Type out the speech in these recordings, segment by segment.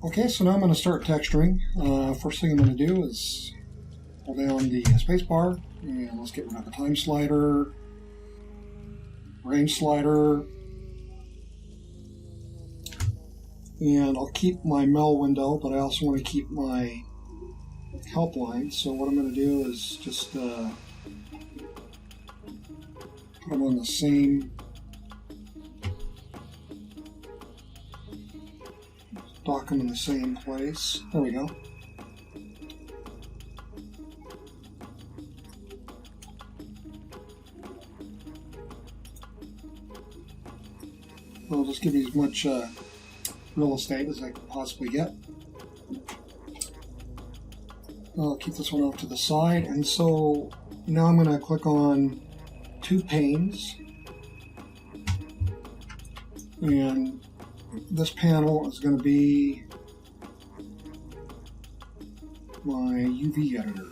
Okay, so now I'm going to start texturing. First thing I'm going to do is hold down the space bar, and let's get rid of the time slider, range slider, and I'll keep my mel window, but I also want to keep my help line. So what I'm going to do is just put them on the same dock them in the same place. There we go. I'll just give you as much real estate as I can possibly get. I'll keep this one off to the side, and so now I'm going to click on two panes, and this panel is going to be my UV editor.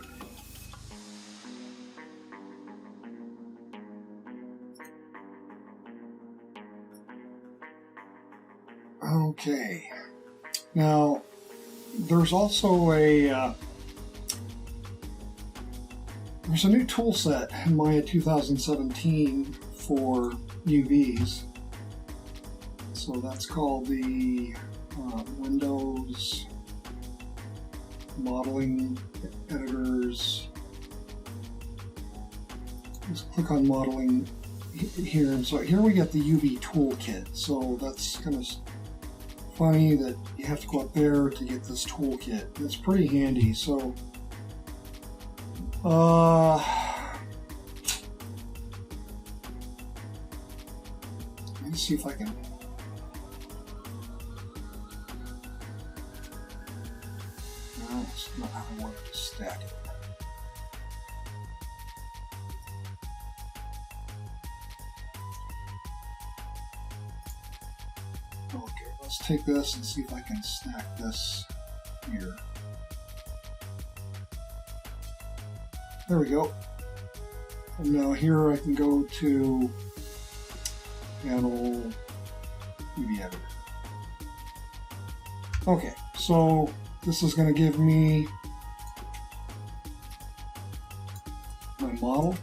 Okay, now there's also there's a new tool set in Maya 2017 for UVs. So that's called the Windows Modeling Editors. Let's click on Modeling here, and so here we get the UV toolkit. So that's kind of funny that you have to go up there to get this toolkit. It's pretty handy. So let's see if I can. No, it's not how I want it to stack it. Okay, let's take this and see if I can stack this here. There we go. And now here I can go to Panel UV Editor. Okay, so this is going to give me my model.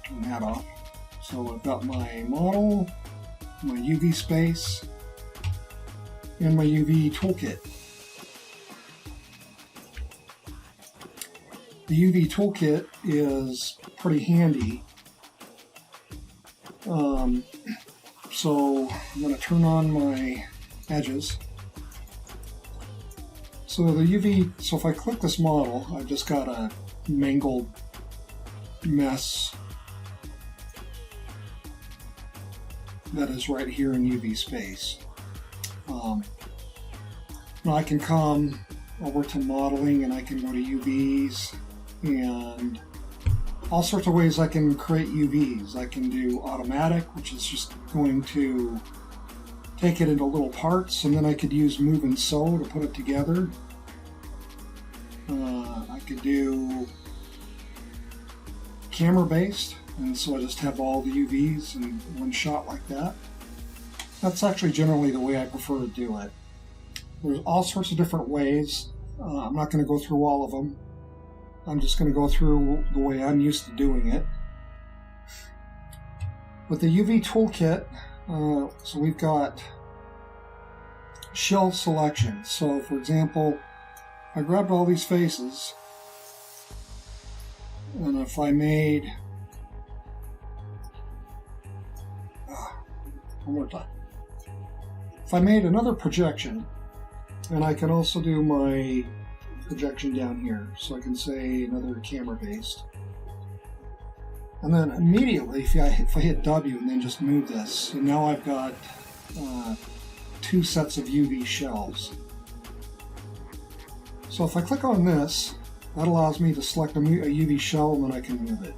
Turn that off. So I've got my model, my UV space, and my UV toolkit. The UV toolkit is pretty handy. So I'm going to turn on my edges. So the UV, so if I click this model, I've just got a mangled mess that is right here in UV space. Now I can come over to modeling and I can go to UVs, and all sorts of ways I can create UVs. I can do automatic, which is just going to take it into little parts, and then I could use move and sew to put it together. I could do camera based, and so I just have all the UVs in one shot like that. That's actually generally the way I prefer to do it. There's all sorts of different ways. I'm not going to go through all of them. I'm just going to go through the way I'm used to doing it. With the UV toolkit, so we've got shell selection. So for example, I grabbed all these faces, and if I made one more time. If I made another projection, and I can also do my projection down here, so I can say another camera based. And then immediately, if I hit W and then just move this, and now I've got two sets of UV shells. So if I click on this, that allows me to select a UV shell, and then I can move it.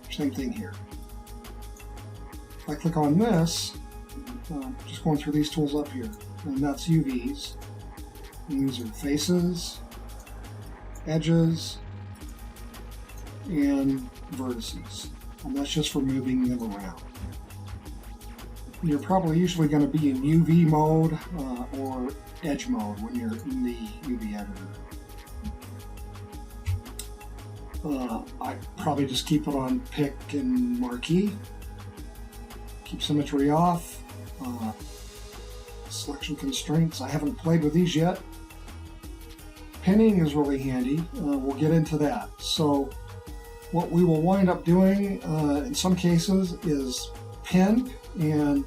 Same thing here. If I click on this, just going through these tools up here, and that's UVs. And these are faces, edges, and vertices. And that's just for moving them around. you're probably usually going to be in UV mode or edge mode when you're in the UV editor. I probably just keep it on pick and marquee. Keep symmetry off. Selection constraints, I haven't played with these yet. Pinning is really handy. We'll get into that. So what we will wind up doing in some cases is pin, and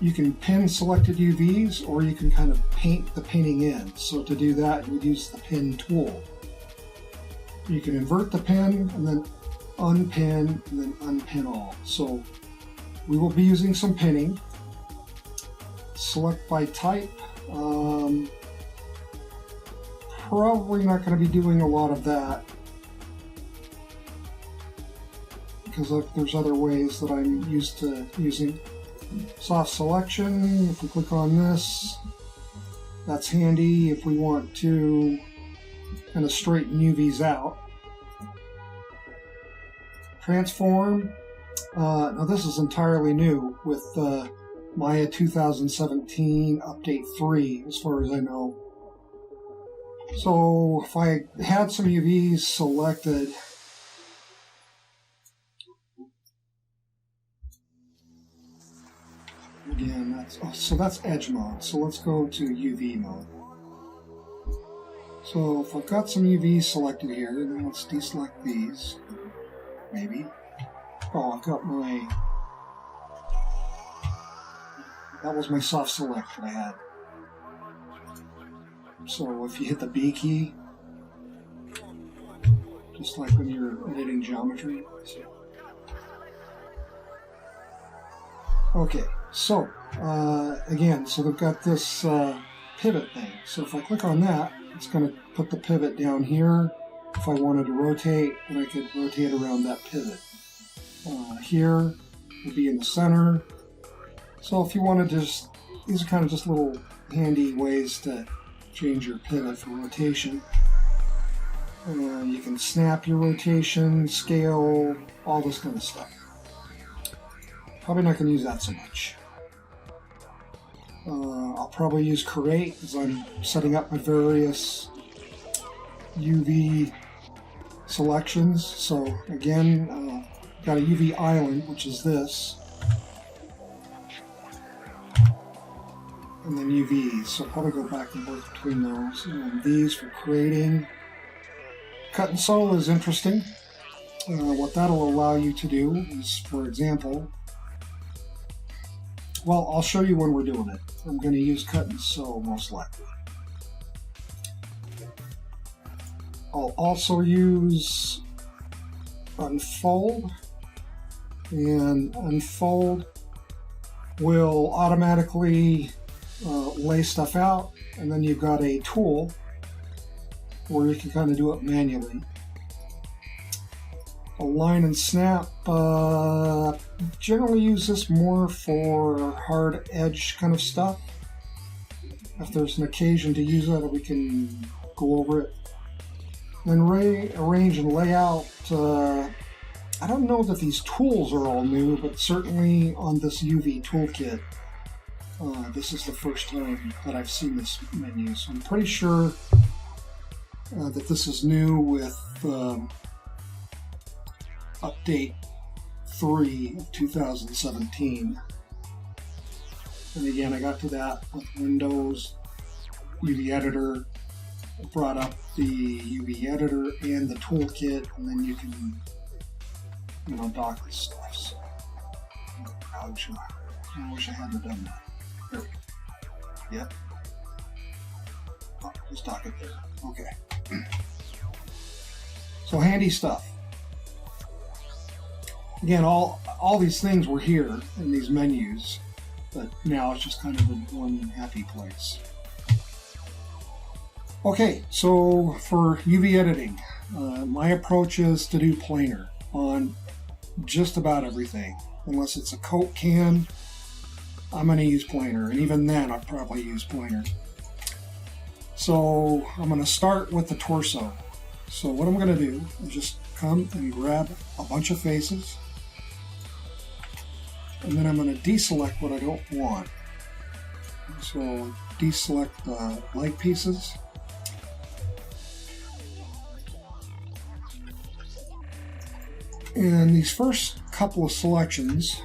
you can pin selected UVs or you can kind of paint the painting in. So to do that, you would use the pin tool. You can invert the pin and then unpin and then unpin all. So we will be using some pinning. Select by type. Probably not going to be doing a lot of that because there's other ways that I'm used to using. Soft selection, if we click on this, that's handy if we want to kind of straighten UVs out. Transform, now this is entirely new with Maya 2017 update 3 as far as I know. So if I had some UVs selected, again, that's edge mode. So let's go to UV mode. So if I've got some UVs selected here, then let's deselect these. Maybe. Oh, I've got that was my soft select that I had. So if you hit the B key, just like when you're editing geometry. Okay, so again, so they've got this pivot thing. So if I click on that, it's going to put the pivot down here. If I wanted to rotate, then I could rotate around that pivot. Here would be in the center. So if you want to just, these are kind of just little handy ways to change your pivot for rotation. You can snap your rotation, scale, all this kind of stuff. Probably not going to use that so much. I'll probably use create as I'm setting up my various UV selections. So again, got a UV island, which is this, and then UVs. So I'll probably go back and forth between those. And then these for creating. Cut and sew is interesting. What that'll allow you to do is, for example, well, I'll show you when we're doing it. I'm going to use cut and sew most likely. I'll also use unfold, and unfold will automatically lay stuff out, and then you've got a tool where you can kind of do it manually. Align and snap, generally use this more for hard edge kind of stuff. If there's an occasion to use it, we can go over it. Then arrange and layout. I don't know that these tools are all new, but certainly on this UV toolkit, this is the first time that I've seen this menu. So I'm pretty sure that this is new with update 3 of 2017. And again, I got to that with Windows UV Editor. I brought up the UV Editor and the toolkit, and then you can, dock this stuff. So, I wish I hadn't done that. There we go. Yep. Oh, just dock it there. Okay. So handy stuff. Again, all these things were here in these menus, but now it's just kind of in one happy place. Okay, so for UV editing, my approach is to do planar on just about everything. Unless it's a Coke can, I'm going to use planar, and even then I'll probably use planar. So I'm going to start with the torso. So what I'm going to do is just come and grab a bunch of faces. and then I'm going to deselect what I don't want. So deselect the leg pieces. And these first couple of selections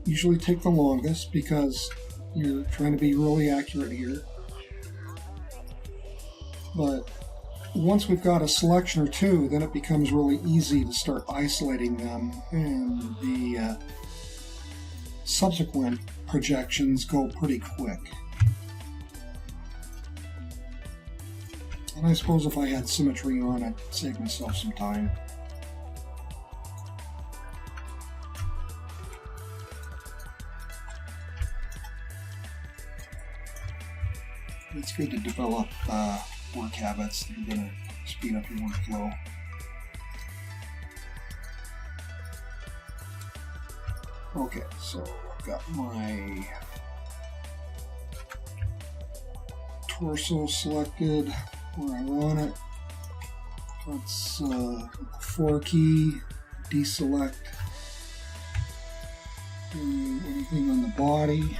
usually take the longest because you're trying to be really accurate here. But once we've got a selection or two, then it becomes really easy to start isolating them, and the subsequent projections go pretty quick. And I suppose if I had symmetry on, I'd save myself some time. It's good to develop work habits that are going to speed up your workflow. Okay, so I've got my torso selected where I want it. Let's 4 key, deselect anything on the body.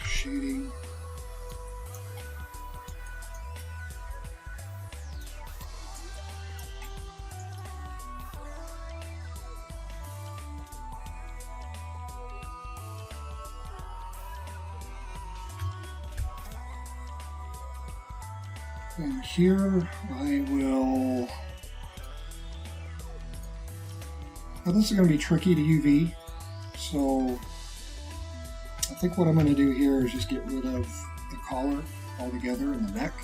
Shading. And here I will. Now this is going to be tricky to UV, so I think what I'm going to do here is just get rid of the collar altogether and the neck.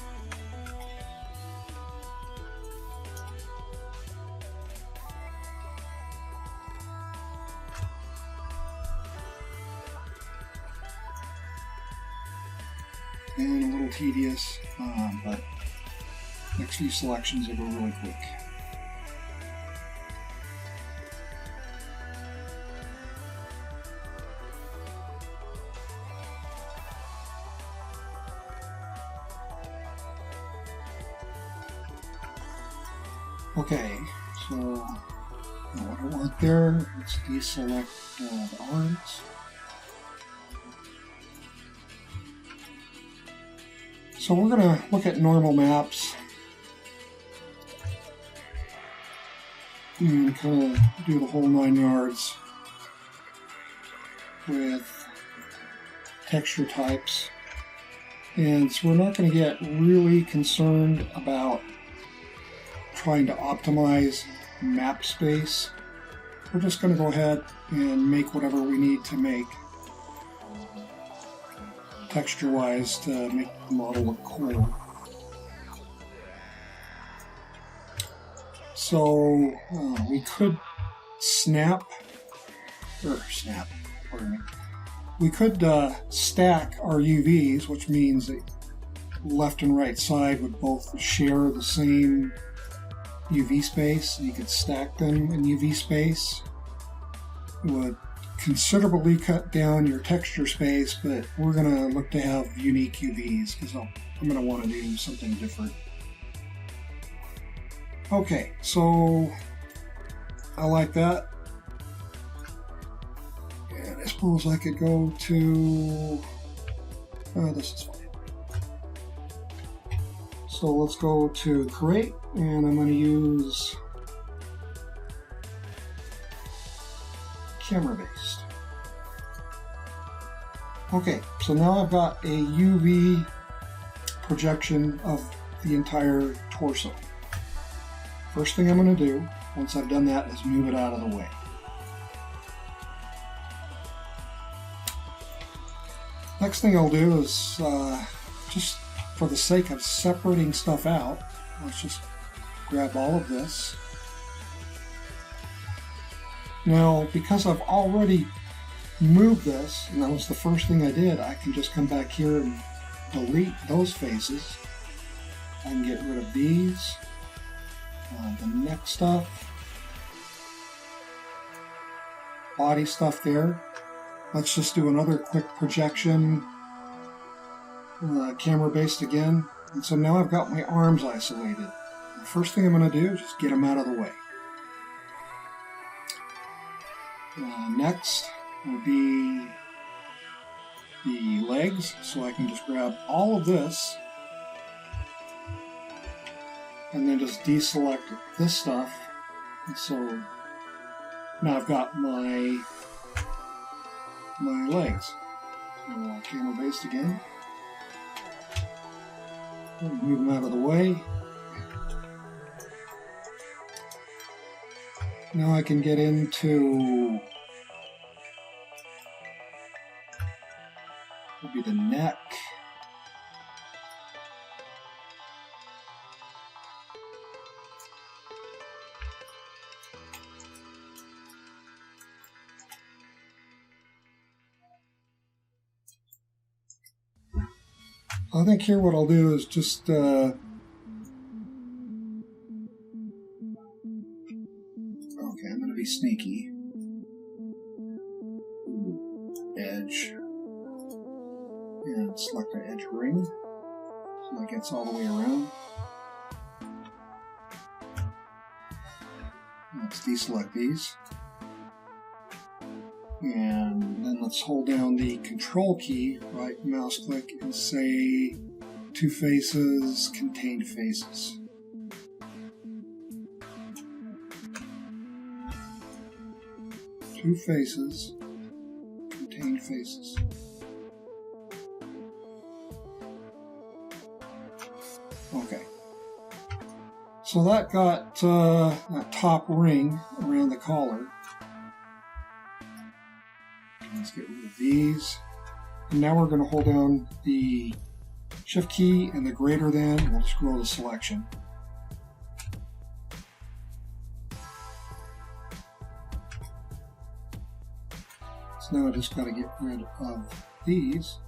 And a little tedious, but next few selections will go really quick. Okay, so what I want there, let's deselect the arms. So we're going to look at normal maps and kind of do the whole 9 yards with texture types. And so we're not going to get really concerned about trying to optimize map space. We're just going to go ahead and make whatever we need to make texture-wise to make the model look cool. So we could we could stack our UVs, which means that left and right side would both share the same UV space. You could stack them in UV space. It would considerably cut down your texture space, but we're going to look to have unique UVs because I'm going to want to do something different. Okay, so I like that. And I suppose I could go to... this is fine. So let's go to create, and I'm going to use camera based. Okay, so now I've got a UV projection of the entire torso. First thing I'm going to do, once I've done that, is move it out of the way. Next thing I'll do is, just for the sake of separating stuff out, let's just grab all of this. Now, because I've already moved this, and that was the first thing I did, I can just come back here and delete those faces. I can get rid of these. The neck stuff, body stuff there. Let's just do another quick projection camera based again. And so now I've got my arms isolated. The first thing I'm going to do is just get them out of the way. Next will be the legs, so I can just grab all of this and then just deselect this stuff. And so now I've got my legs. So camera based again. Move them out of the way. Now I can get into maybe the neck. I think here what I'll do is just okay, I'm going to be sneaky. Edge. And select an edge ring. So that gets all the way around. Let's deselect these. And then let's hold down the control key, right mouse click, and say two faces, contained faces. Two faces, contained faces. Okay. So that got that top ring around the collar. Let's get rid of these. And now we're going to hold down the shift key and the greater than. We'll just grow the selection. So now I just got to get rid of these.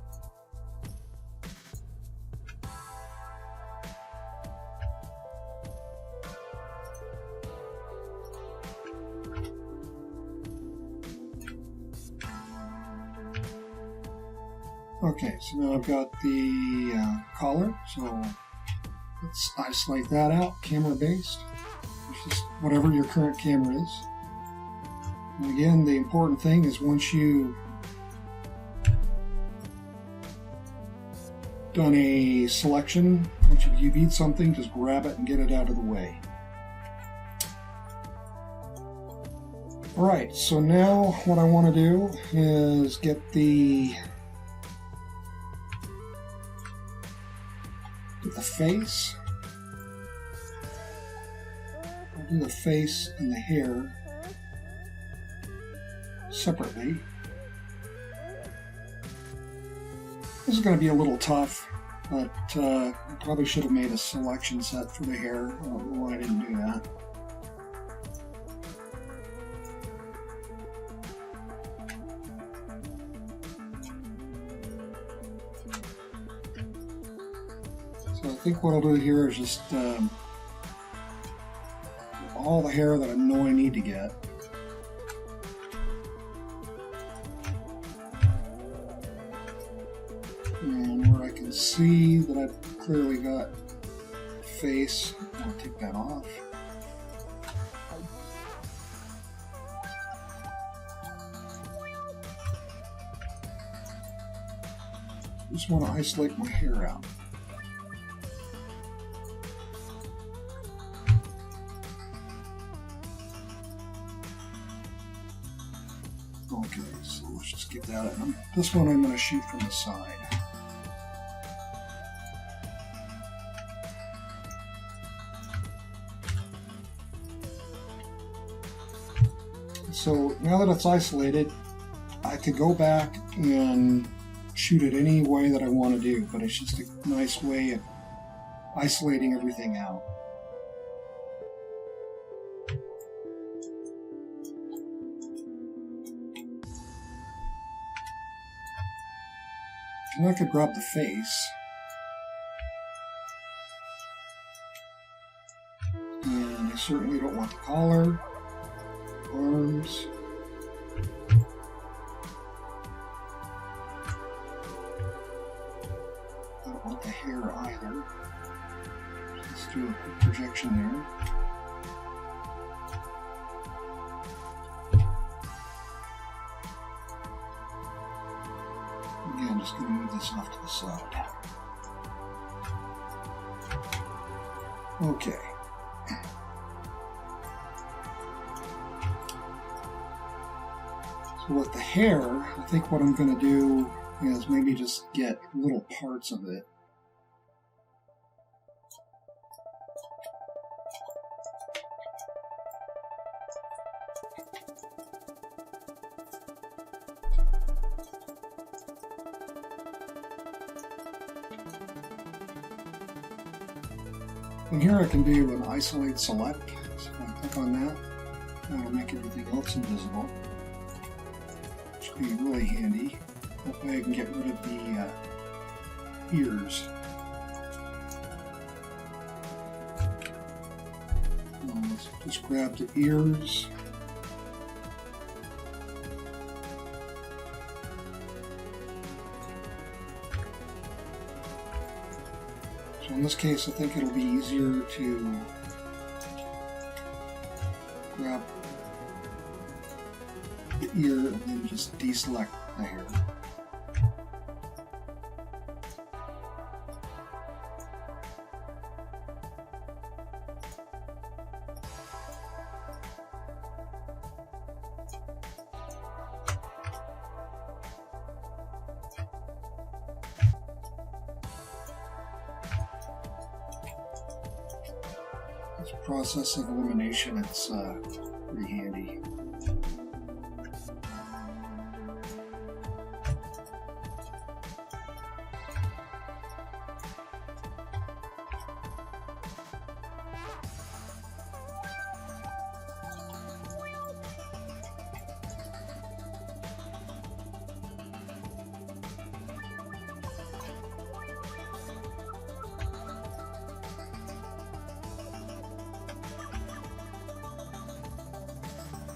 Okay, so now I've got the collar, so let's isolate that out, camera based. It's just whatever your current camera is. And again, the important thing is once you've done a selection, once you've UV'd something, just grab it and get it out of the way. Alright, so now what I want to do is get the face. I'll do the face and the hair separately. This is going to be a little tough, but I probably should have made a selection set for the hair. I don't know why I didn't do that. So I think what I'll do here is just all the hair that I know I need to get. And where I can see that I've clearly got face, I'll take that off. Just want to isolate my hair out. Okay, so let's just get that in. This one I'm going to shoot from the side. So now that it's isolated, I could go back and shoot it any way that I want to do, but it's just a nice way of isolating everything out. And I could grab the face. And I certainly don't want the collar, arms. the hair either. Let's do a quick projection there. Again, just going to move this off to the side. Okay. So with the hair, I think what I'm going to do is maybe just get little parts of it. And here I can do an isolate select. So if I click on that, that'll make everything else invisible, which will be really handy. Hopefully I can get rid of the ears. Let's just grab the ears. So in this case, I think it'll be easier to grab the ear and then just deselect the hair. This process of elimination, it's pretty handy.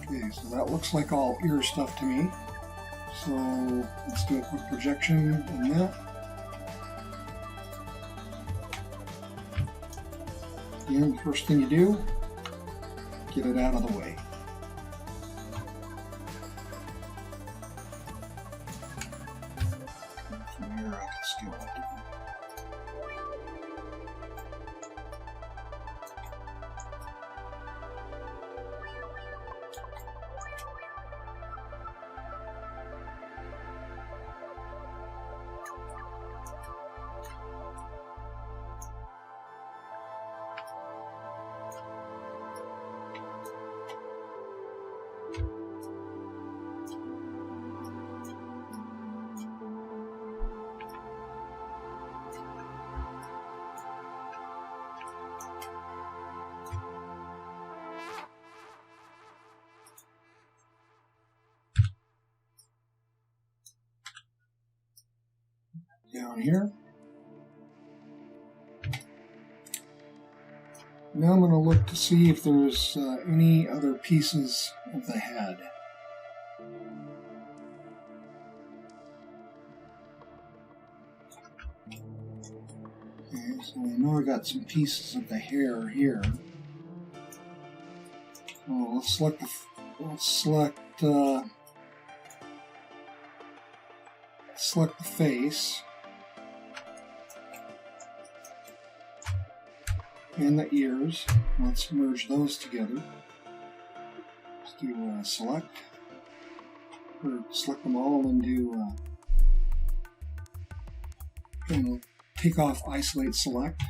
Okay, so that looks like all ear stuff to me. So let's do a quick projection on that. And the first thing you do, get it out of the way. From here I can scale it. Down here. Now I'm going to look to see if there's any other pieces of the head. Okay, so I know I got some pieces of the hair here. So let's select the face. And the ears. Let's merge those together. Let's do select, or select them all and do and we'll take off isolate select.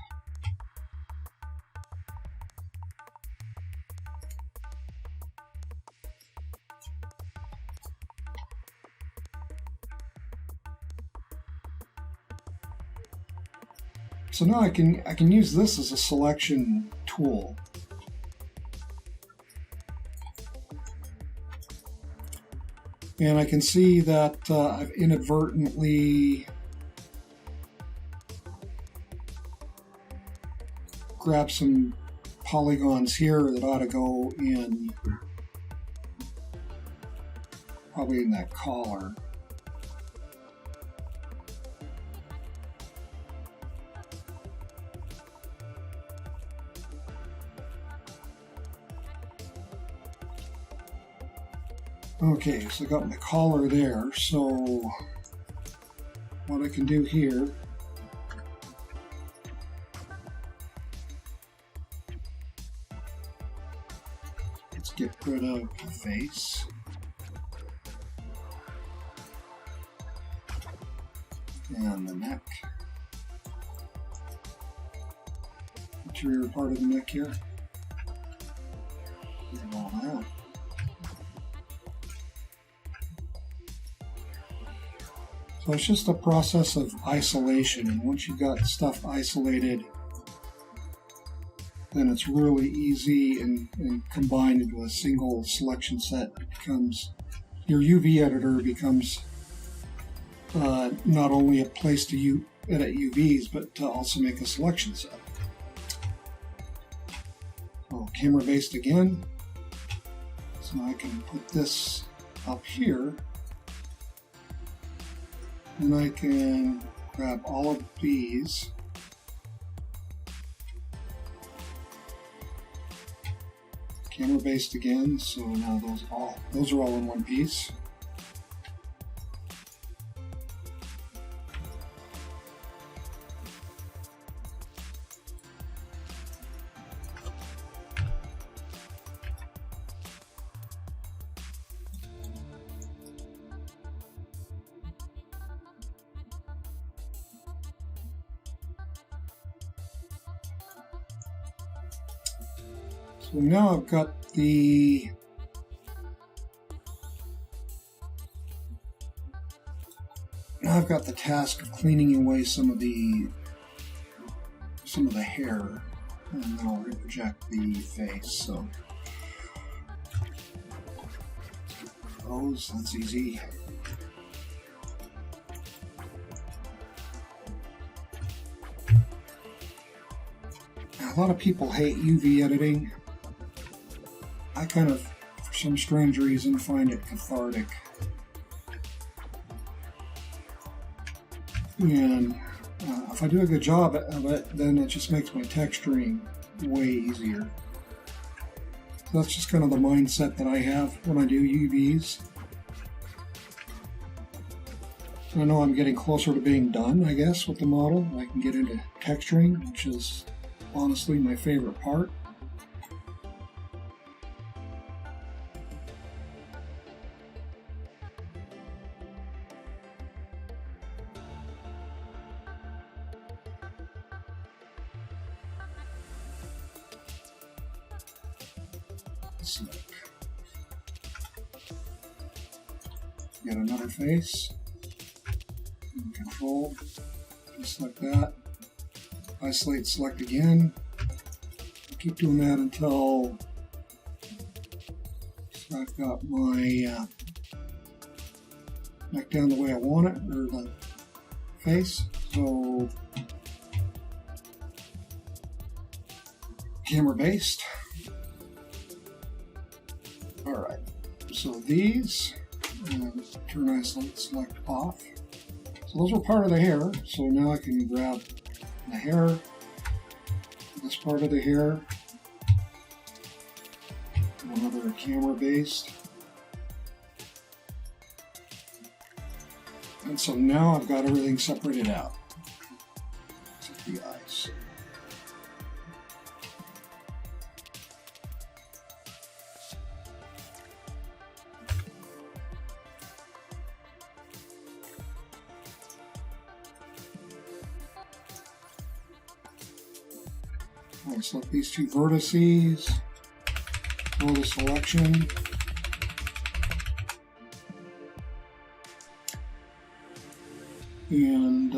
So now I can use this as a selection tool. And I can see that I've inadvertently grabbed some polygons here that ought to go in, probably in that collar. Okay, so I got my collar there, so what I can do here, let's get rid of the face. And the neck. Interior part of the neck here. And all that. So it's just a process of isolation, and once you've got stuff isolated, then it's really easy and combined into a single selection set. It becomes, your UV editor becomes not only a place to edit UVs, but to also make a selection set. So camera based again. So I can put this up here, and I can grab all of these. Camera based again, so now those are all in one piece. So now I've got the task of cleaning away some of the hair, and then I'll reproject the face. So that's easy. A lot of people hate UV editing. I kind of, for some strange reason, find it cathartic. And if I do a good job of it, then it just makes my texturing way easier. So that's just kind of the mindset that I have when I do UVs. I know I'm getting closer to being done, I guess, with the model. I can get into texturing, which is honestly my favorite part. Get another face, and control, just like that. Isolate, select again. Keep doing that until I've got my neck down the way I want it, or the face. So camera based. All right. So these. And turn isolate select off. So those are part of the hair. So now I can grab the hair, this part of the hair, another camera based. And so now I've got everything separated out. Except the eyes. I'll select these two vertices, go to selection, and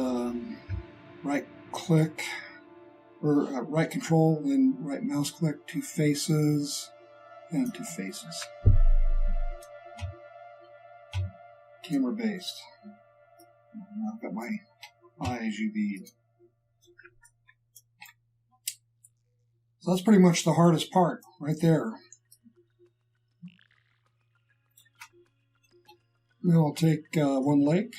right click, or right control, then right mouse click, two faces, and two faces. Camera based. I've got my eyes UV. So that's pretty much the hardest part, right there. Then I'll take one leg.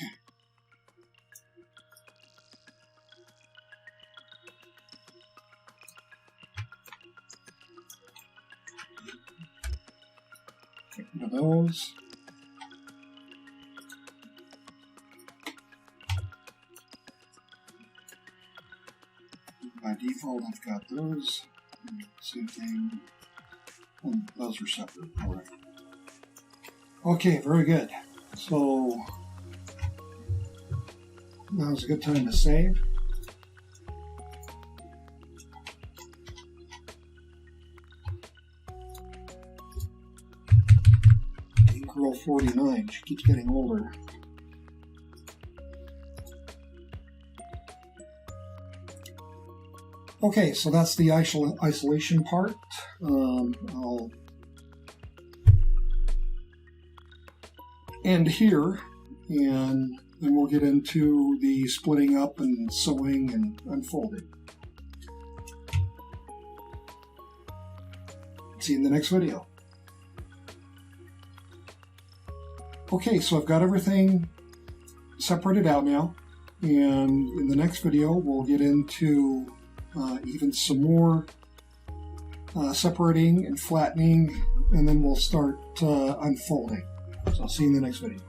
Get rid of those. by default I've got those. Same thing. And those are separate. All right. Okay, very good. So now's a good time to save. Girl 49, she keeps getting older. Okay, so that's the isolation part. I'll end here, and then we'll get into the splitting up and sewing and unfolding. See you in the next video. Okay, so I've got everything separated out now, and in the next video we'll get into even some more separating and flattening, and then we'll start unfolding. So I'll see you in the next video.